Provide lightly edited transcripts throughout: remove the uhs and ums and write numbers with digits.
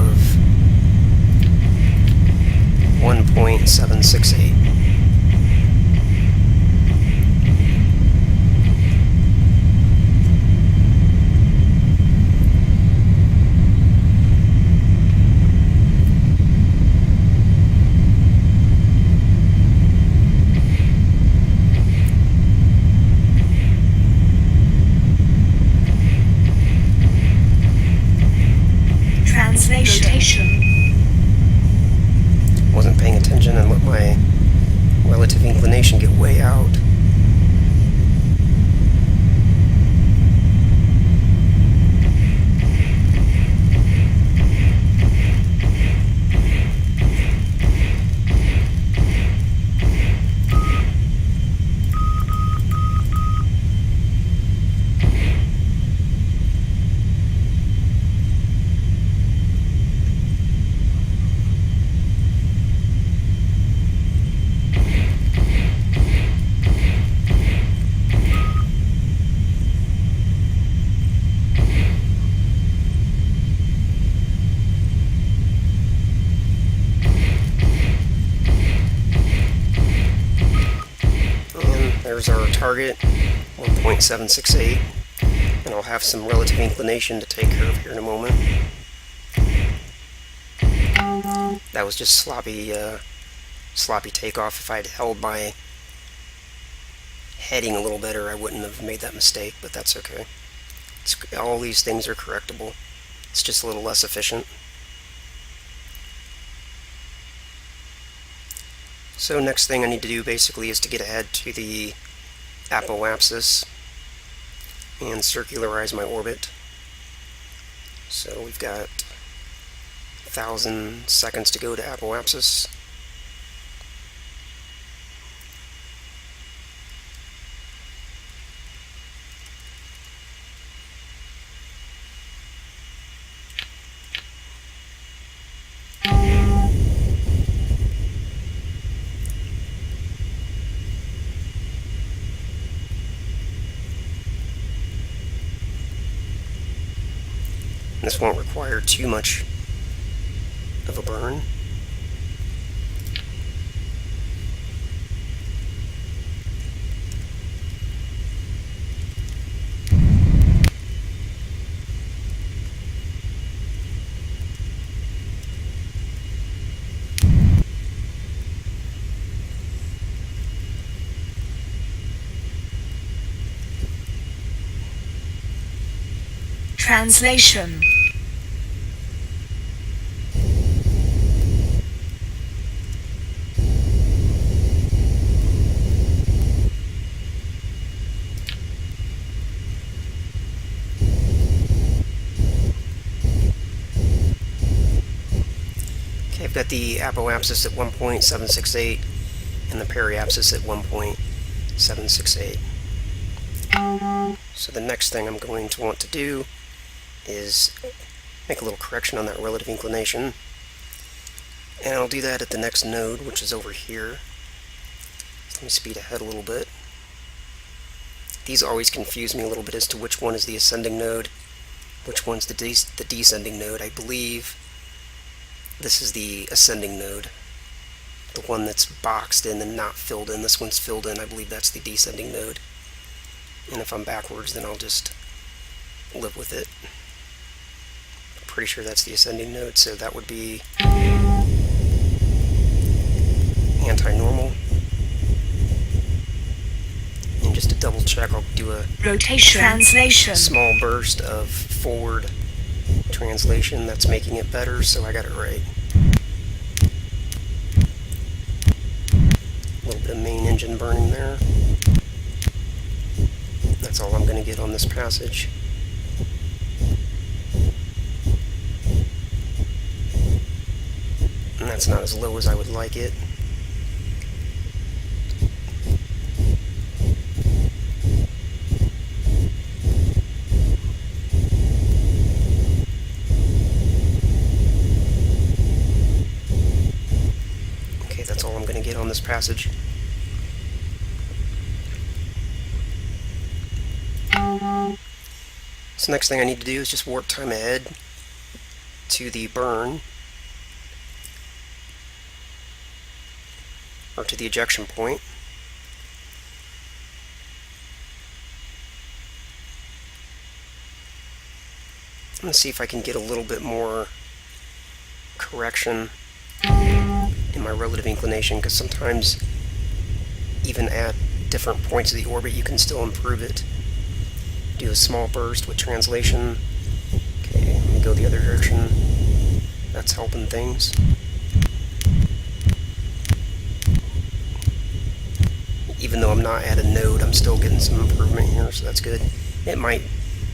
of 1.768. Translation. Wasn't paying attention and let my relative inclination get way out. There's our target, 1.768, and I'll have some relative inclination to take care of here in a moment. That was just sloppy takeoff. If I'd held my heading a little better, I wouldn't have made that mistake, but that's okay. All these things are correctable. It's just a little less efficient. So next thing I need to do basically is to get ahead to the apoapsis and circularize my orbit. So we've got 1,000 seconds to go to apoapsis. This won't require too much of a burn. Translation. Okay, I've got the apoapsis at 1.768 and the periapsis at 1.768. So the next thing I'm going to want to do is make a little correction on that relative inclination, and I'll do that at the next node, which is over here. Let me speed ahead a little bit. These always confuse me a little bit as to which one is the ascending node, which one's the descending node. I believe this is the ascending node, the one that's boxed in and not filled in. This one's filled in. I believe that's the descending node. And if I'm backwards, then I'll just live with it. I'm pretty sure that's the ascending node, so that would be anti-normal. And just to double check, I'll do a Rotation. Translation. small burst of forward translation. That's making it better, so I got it right. A little bit of main engine burning there. That's all I'm going to get on this passage. And that's not as low as I would like it. Okay, that's all I'm going to get on this passage. So next thing I need to do is just warp time ahead to the burn, or to the ejection point. I'm going to see if I can get a little bit more correction in my relative inclination, because sometimes even at different points of the orbit you can still improve it. Do a small burst with translation. Okay, let me go the other direction. That's helping things. Even though I'm not at a node, I'm still getting some improvement here, so that's good. It might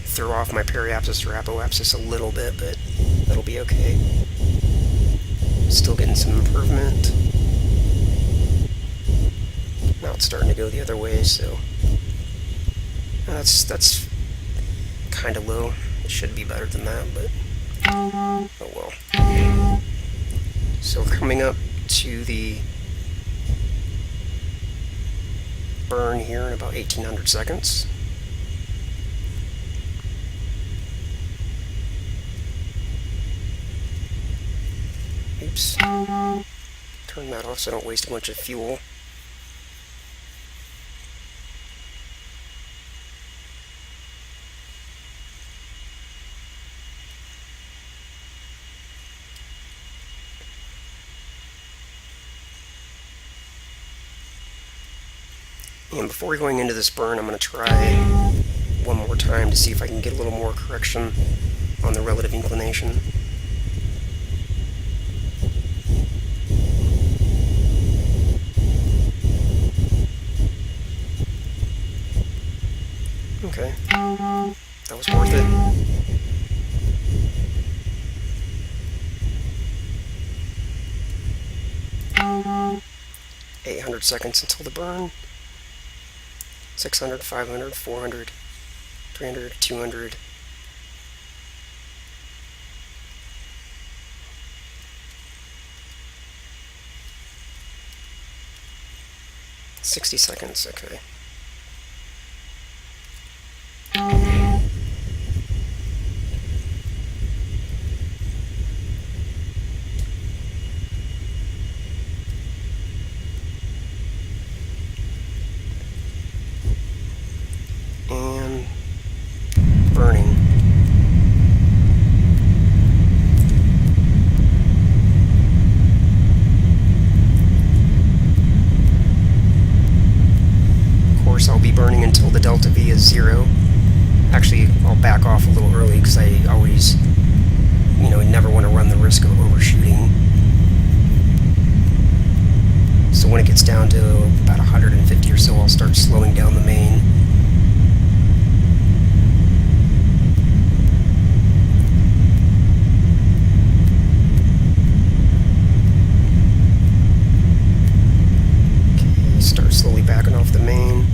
throw off my periapsis or apoapsis a little bit, but that'll be okay. Still getting some improvement. Now it's starting to go the other way, so that's kind of low. It should be better than that, but oh well. So we're coming up to the burn here in about 1800 seconds. Oops. Turn that off so I don't waste a bunch of fuel. And before going into this burn, I'm going to try one more time to see if I can get a little more correction on the relative inclination. Okay, that was worth it. $800 seconds until the burn. 600, 500, 400, 300, 200. $60, okay. And burning. Of course, I'll be burning until the delta V is 0. Actually, I'll back off a little early because I always, never want to run the risk of overshooting. So when it gets down to about 150 or so, I'll start slowing down the main. Okay, start slowly backing off the main.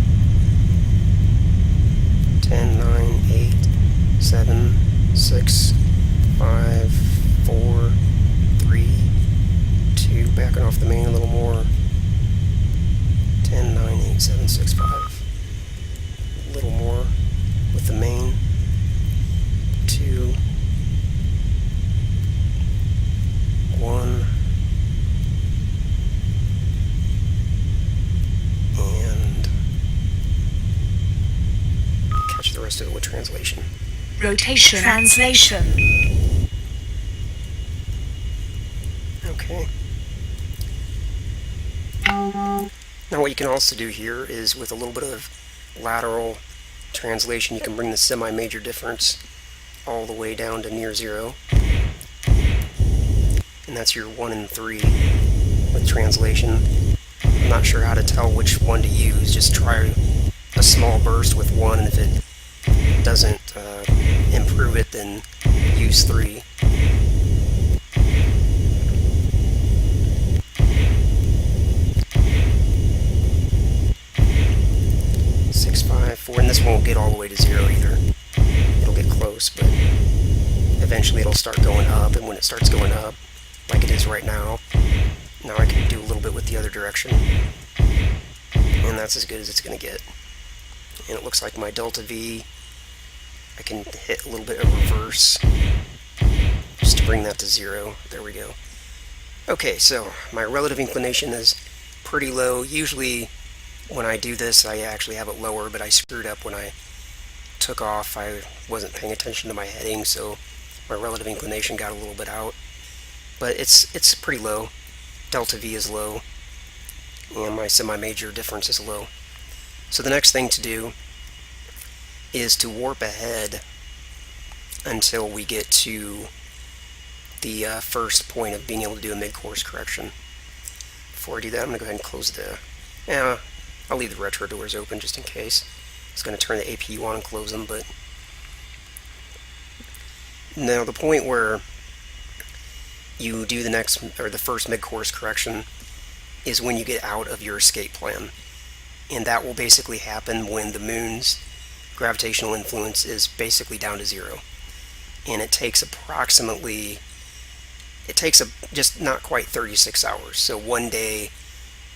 10, 9, 8, 7, 6, 5, 4, 3, 2, backing off the main a little more. 10, 9, 8, 7, 6, 5. A little more with the main. 2, 1, and catch the rest of it with translation. Rotation. Translation. Okay. Now what you can also do here is, with a little bit of lateral translation, you can bring the semi-major difference all the way down to near 0. And that's your 1 and 3 with translation. I'm not sure how to tell which one to use. Just try a small burst with 1, and if it doesn't improve it, then use 3. And this won't get all the way to 0 either. It'll get close, but eventually it'll start going up, and when it starts going up, like it is right now, now I can do a little bit with the other direction, and that's as good as it's going to get. And it looks like my delta V, I can hit a little bit of reverse just to bring that to 0. There we go. Okay, so my relative inclination is pretty low. Usually when I do this, I actually have it lower, but I screwed up when I took off. I wasn't paying attention to my heading, so my relative inclination got a little bit out. But it's pretty low. Delta V is low, and my semi-major difference is low. So the next thing to do is to warp ahead until we get to the first point of being able to do a mid-course correction. Before I do that, I'm going to go ahead and close the... I'll leave the retro doors open just in case. It's going to turn the APU on and close them, but... Now, the point where you do the first mid-course correction is when you get out of your escape plan. And that will basically happen when the moon's gravitational influence is basically down to 0. And it takes just not quite 36 hours. So one day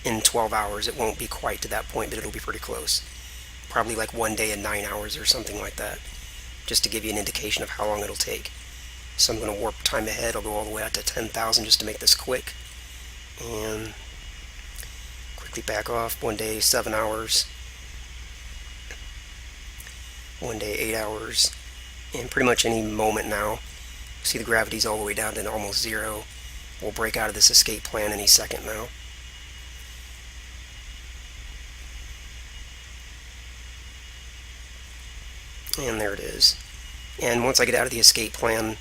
in 12 hours, it won't be quite to that point, but it'll be pretty close. Probably like one day in 9 hours or something like that, just to give you an indication of how long it'll take. So I'm going to warp time ahead. I'll go all the way out to 10,000 just to make this quick. And quickly back off. One day, 7 hours. One day, 8 hours. And pretty much any moment now. See, the gravity's all the way down to almost 0. We'll break out of this escape plan any second now. And there it is. And once I get out of the escape plan,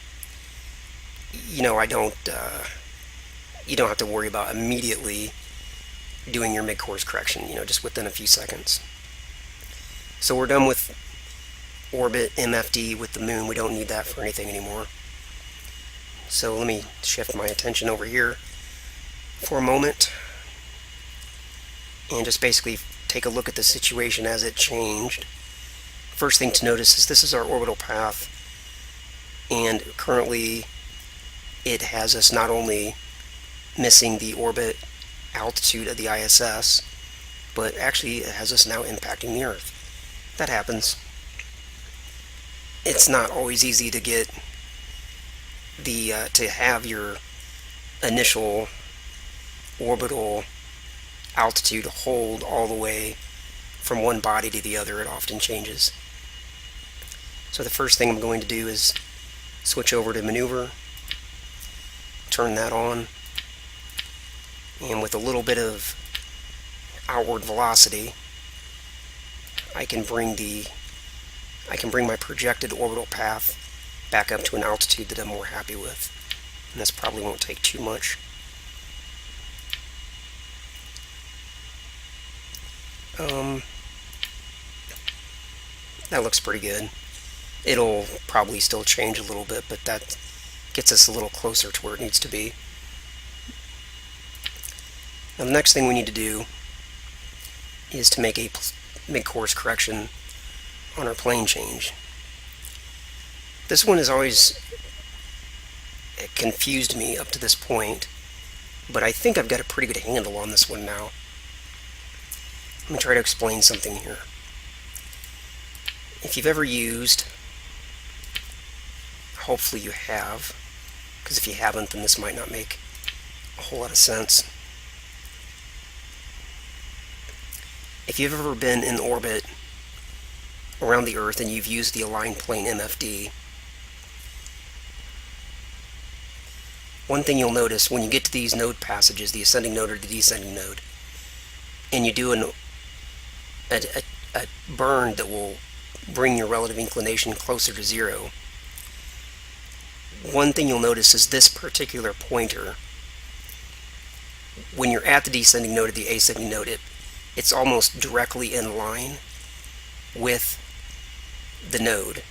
you know, you don't have to worry about immediately doing your mid-course correction, you know, just within a few seconds. So we're done with orbit MFD with the moon. We don't need that for anything anymore. So let me shift my attention over here for a moment and just basically take a look at the situation as it changed. First thing to notice is this is our orbital path, and currently it has us not only missing the orbit altitude of the ISS, but actually it has us now impacting the Earth. That happens. It's not always easy to get to have your initial orbital altitude hold all the way from one body to the other. It often changes. So the first thing I'm going to do is switch over to maneuver, turn that on, and with a little bit of outward velocity, I can bring my projected orbital path back up to an altitude that I'm more happy with. And this probably won't take too much. That looks pretty good. It'll probably still change a little bit, but that gets us a little closer to where it needs to be. Now the next thing we need to do is to make a mid-course correction on our plane change. This one has always confused me up to this point, but I think I've got a pretty good handle on this one now. Let me try to explain something here. If you've ever used, hopefully you have, because if you haven't, then this might not make a whole lot of sense. If you've ever been in orbit around the Earth and you've used the aligned plane MFD, one thing you'll notice when you get to these node passages, the ascending node or the descending node, and you do a burn that will bring your relative inclination closer to 0, one thing you'll notice is this particular pointer, when you're at the descending node or the ascending node, it's almost directly in line with the node.